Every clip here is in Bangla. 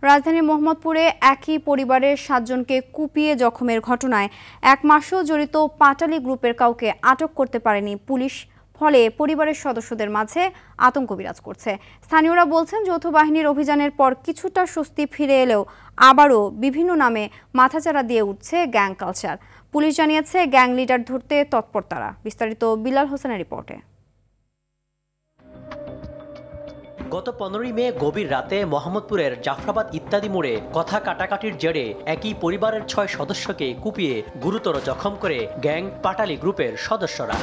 রাজধানীর মোহাম্মদপুরে একই পরিবারের ৭ জনকে কুপিয়ে জখমের ঘটনায় ১ মাসেও জড়িত পাটালি গ্রুপের কাউকে আটক করতে পারেনি পুলিশ। ফলে পরিবারের সদস্যদের মাঝে আতঙ্ক বিরাজ করছে। স্থানীয়রা বলছেন, যৌথ বাহিনীর অভিযানের পর কিছুটা স্বস্তি ফিরে এলেও আবারও বিভিন্ন নামে মাথাচাড়া দিয়ে উঠছে গ্যাং কালচার। পুলিশ জানিয়েছে, গ্যাং লিডার ধরতে তৎপর তারা। বিস্তারিত বিলাল হোসেনের রিপোর্টে। গত 15 মে গভীর রাতে মোহাম্মদপুরের জাফরাবাদ ইত্যাদি মোড়ে কথা কাটাকাটির জেরে একই পরিবারের 6 সদস্যকে কুপিয়ে গুরুতর জখম করে গ্যাং পাটালি গ্রুপের সদস্যরা।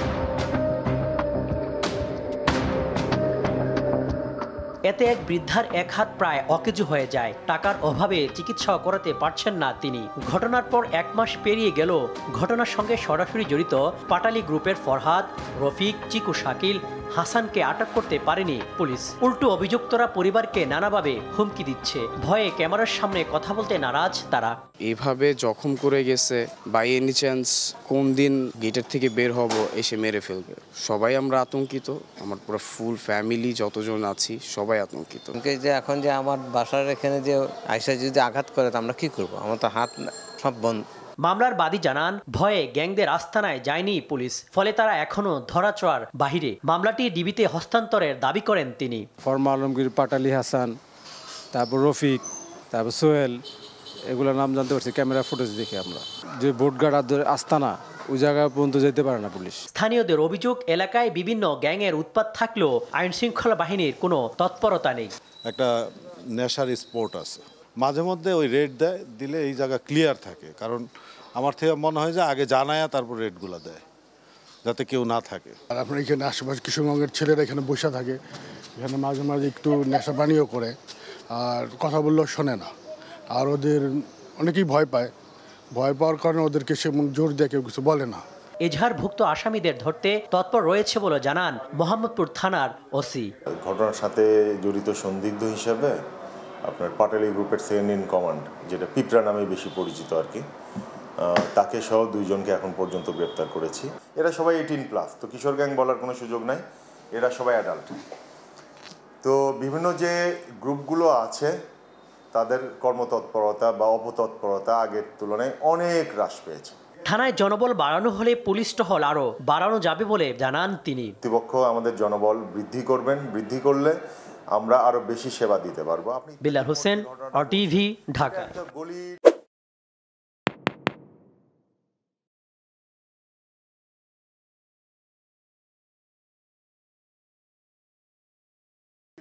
এতে এক বৃদ্ধার এক হাত প্রায় অকেজো হয়ে যায়। টাকার অভাবে চিকিৎসাও করাতে পারছেন না তিনি। ঘটনার পর 1 মাস পেরিয়ে গেল। ঘটনার সঙ্গে সরাসরি জড়িত পাটালি গ্রুপের ফরহাদ, রফিক, চিকু, শাকিল, হাসানকে আটক করতে পারেনি পুলিশ। উল্টো অভিযুক্তরা পরিবারকে নানাভাবে হুমকি দিচ্ছে। ভয়ে ক্যামেরার সামনে কথা বলতে নারাজ তারা। এইভাবে জখম করে গেছে, বাই এনি চান্স কোন দিন গেটের থেকে বের হব এসে মেরে ফেলবে। সবাই আমরা আতঙ্কিত, আমার পুরো ফুল ফ্যামিলি যতজন আছি সবাই আতঙ্কিত। যে এখন যে আমার বাসার এখানে যে আইসা যদি আঘাত করে তো আমরা কি করব? আমার তো হাত সব বন্ধ। মামলার বাদী জানান, ভয়ে গ্যাংদের আস্তানায় যায়নি পুলিশ, ফলে তারা এখনো ধরাছোঁয়ার বাহিরে। মামলাটি ডিবিতে হস্তান্তরের দাবি করেন তিনি। ফরমা আলমগীর, পাটালি হাসান, তারপর রফিক, তারপর সোহেল, এগুলোর নাম জানতে পারছি ক্যামেরা ফুটেজ দেখে। আমরা যে বোটগার্ড আস্তানা ওই জায়গা পর্যন্ত যেতে পারে না পুলিশ। স্থানীয়দের অভিযোগ, এলাকায় বিভিন্ন গ্যাংয়ের উৎপাত থাকলেও আইন শৃঙ্খলা বাহিনীর কোনো তৎপরতা নেই। একটা নেশার স্পোর্ট আছে, মাঝে মধ্যে ওই রেড দিলে এই জায়গা ক্লিয়ার থাকে। কারণ আমার থেকে মনে হয় যে আগে জানায়া তারপর রেডগুলো দেয়, যাতে কেউ না থাকে। আর আপনার এখানে আশেপাশে কিশোরগঞ্জের ছেলেরা এখানে বসে থাকে, এখানে মাঝে মাঝে একটু নেশা পানিও করে, আর কথা বললেও শোনে না। আর ওদের অনেকেই ভয় পায়, ভয় পাওয়ার কারণে ওদেরকে সেমন জোর দিয়ে কেউ কিছু বলে না। এজাহারভুক্ত আসামিদের ধরতে তৎপর রয়েছে বলে জানান মোহাম্মদপুর থানার ওসি। ঘটনার সাথে জড়িত সন্দিগ্ধ হিসাবে আপনার পাটালি গ্রুপের সেকেন্ড ইন কমান্ড, যেটা পিঁপড়া নামে বেশি পরিচিত আর কি, তাকে সহ 2 জনকে এখন পর্যন্ত গ্রেপ্তার করেছি। এরা সবাই 18+, তো কিশোর গ্যাং বলার কোনো সুযোগ নাই, এরা সবাই অ্যাডাল্ট। তো বিভিন্ন যে গ্রুপগুলো আছে তাদের কর্মতৎপরতা বা অপতৎপরতা আগের তুলনায় অনেক হ্রাস পেয়েছে। থানায় জনবল বাড়ানো হলে পুলিশ টহল আরও বাড়ানো যাবে বলে জানান তিনি। কর্তৃপক্ষ আমাদের জনবল বৃদ্ধি করবেন, বৃদ্ধি করলে আমরা আরো বেশি সেবা দিতে পারবো। বিলাল হোসেন, RTV, ঢাকা।